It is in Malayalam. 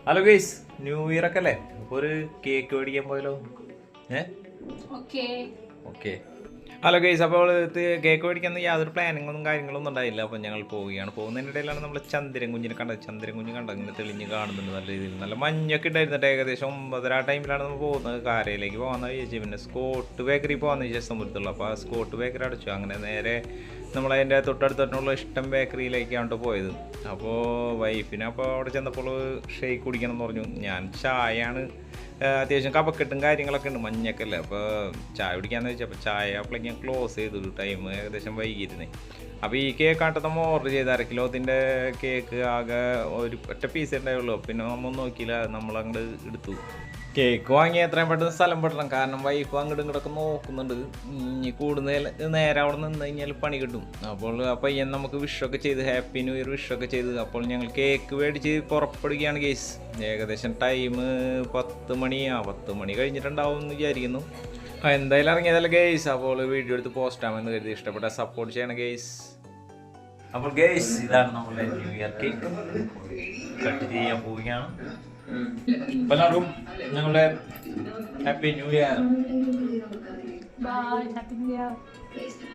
ഹലോ ഗൈസ്, ന്യൂ ഇയർ ഒക്കെ അല്ലേ? അപ്പോൾ ഒരു കേക്ക് മേടിക്കാൻ പോയാലോ? ഓക്കെ. ഹലോ ഗൈസ്, അപ്പോൾ കേക്ക് മേടിക്കാൻ യാതൊരു പ്ലാനിങ്ങൊന്നും കാര്യങ്ങളൊന്നും ഉണ്ടായില്ല. അപ്പോൾ ഞങ്ങൾ പോവുകയാണ്. പോകുന്നതിനിടയിലാണ് നമ്മൾ ചന്ദ്രൻ കുഞ്ഞിനെ കണ്ടത്. ചന്ദ്രൻ കുഞ്ഞ് കണ്ടത് ഇങ്ങനെ തെളിഞ്ഞ് കാണുന്നുണ്ട് നല്ല രീതിയിൽ. നല്ല മഞ്ഞൊക്കെ ഉണ്ടായിരുന്നിട്ട് ഏകദേശം 9:30 ടൈമിലാണ് നമ്മൾ പോകുന്നത്. കാരയിലേക്ക് പോകാമെന്ന് വിചാരിച്ചു. പിന്നെ സ്കോട്ട് ബേക്കറി പോകാമെന്ന് വിചാരിച്ച സംഭവത്തുള്ളൂ. അപ്പോൾ ആ സ്കോട്ട് ബേക്കറി അടച്ചു. അങ്ങനെ നേരെ നമ്മളതിൻ്റെ തൊട്ടടുത്തുള്ള ഇഷ്ടം ബേക്കറിയിലേക്കാണ് പോയത്. അപ്പോൾ വൈഫിനെ അപ്പോൾ അവിടെ ചെന്നപ്പോൾ ഷേക്ക് കുടിക്കണം എന്ന് പറഞ്ഞു. ഞാൻ ചായയാണ്, അത്യാവശ്യം കപക്കെട്ടും കാര്യങ്ങളൊക്കെ ഉണ്ട്, മഞ്ഞൊക്കെ അല്ലേ. അപ്പോൾ ചായ കുടിക്കാമെന്ന് വെച്ചാൽ അപ്പോൾ ചായ അപ്പോഴേക്ക് ഞാൻ ക്ലോസ് ചെയ്തു. ടൈം ഏകദേശം വൈകിയിരുന്നേ. അപ്പോൾ ഈ കേക്കാട്ട് നമ്മൾ ഓർഡർ ചെയ്ത് 1/2 കിലോത്തിൻ്റെ കേക്ക് ആകെ ഒറ്റ പീസ് ഉണ്ടായുള്ളൂ. പിന്നെ നമ്മൾ നോക്കിയില്ല, നമ്മളങ്ങോട്ട് എടുത്തു. കേക്ക് വാങ്ങി എത്രയും പെട്ടെന്ന് സ്ഥലം പെട്ടണം. കാരണം വൈഫ് അങ്ങോട്ടും ഇങ്ങോട്ടൊക്കെ നോക്കുന്നുണ്ട്. ഇനി കൂടുതൽ നേരം അവിടെ നിന്ന് കഴിഞ്ഞാൽ പണി കിട്ടും. അപ്പോൾ ആ പയ്യൻ നമുക്ക് വിഷൊക്കെ ചെയ്ത് ഹാപ്പി ന്യൂ ഇയർ വിഷൊക്കെ ചെയ്ത് അപ്പോൾ ഞങ്ങൾ കേക്ക് മേടിച്ച് പുറപ്പെടുകയാണ് കേസ്. ഏകദേശം ടൈം 10 മണി കഴിഞ്ഞിട്ടുണ്ടാവും എന്ന് വിചാരിക്കുന്നു. എന്തായാലും ഇറങ്ങിയതല്ല ഗെയ്സ്. അപ്പോൾ വീഡിയോ എടുത്ത് പോസ്റ്റ് ആമെന്ന് കരുതി. ഇഷ്ടപ്പെട്ട സപ്പോർട്ട് ചെയ്യണം ഗെയ്സ്. അപ്പോൾ ഗെയ്സ്, ഇതാണ് നമ്മുടെ ന്യൂ ഇയർ കേക്ക്. കട്ട് ചെയ്യാൻ പോവുകയാണ്. എല്ലാവർക്കും ഞങ്ങളുടെ happy new year. Bye, happy new year.